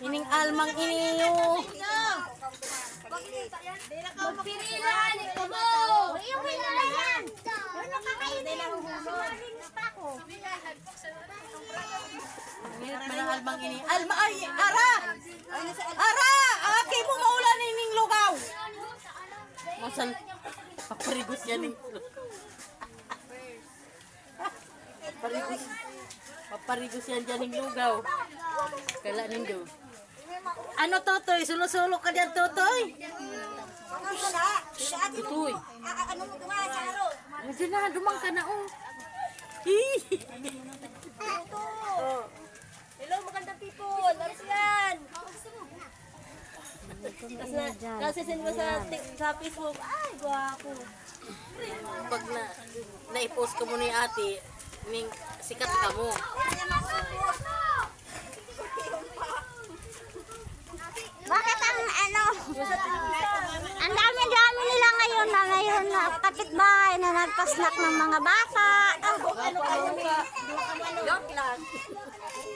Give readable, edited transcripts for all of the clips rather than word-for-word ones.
Ining almang iniyo. Magpilihan ito mo! Yung yan! Ano kakainin? Sumaling pa ako. Manang almang ini. Alma ay ara. Ara, aki mo maulan ining lugaw. Masal paparigos yan ning. Paparigos. Paparigos yan dyan ning lugaw. Kala nindo. Ano Totoy? Sulo-sulo ka dyan Totoy? Totoy. Ano mo gumawa sa araw? Diyan na, dumang ka na oh. Hello, magandang people! Laris yan! Kasi send mo sa Facebook, ay, gwapo. Pag na-post ka mo ni ate, ning sikat ka mo. Bakit ang dami-dami nila ngayon na kapitbahay na nagpa-snack ng mga bata. Joke lang.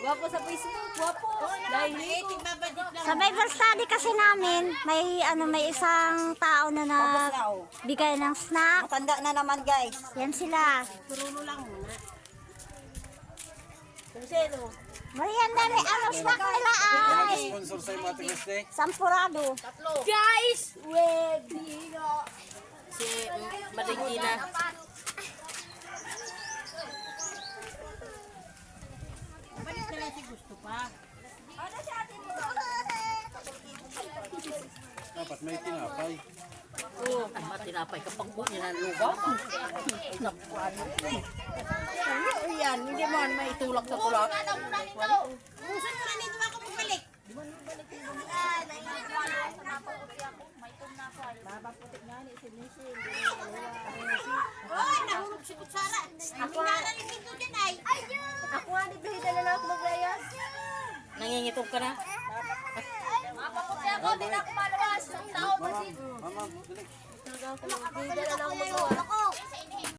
Gwapo sa Facebook, gwapo. Dahil Sa Bible study kasi namin, may isang tao na nagbigay ng snack. matanda na naman, guys. Yan sila. Kunsero. Marian dami snack nila ay Sponsor sa Mati Wednesday. sampurado. Guys, webinar. Si Maringina. Dapat may tinapay. Oh, matinapay kapag po niya ng lugaw. Yan, hindi mo may tulak sa tulak. Ako nga, di bahita na lang ako maglayas. Nangingitog ka na? Mapaputi ako, di na ako malawas. Isang taon, Mama, dali. bahita na lang ako magawa.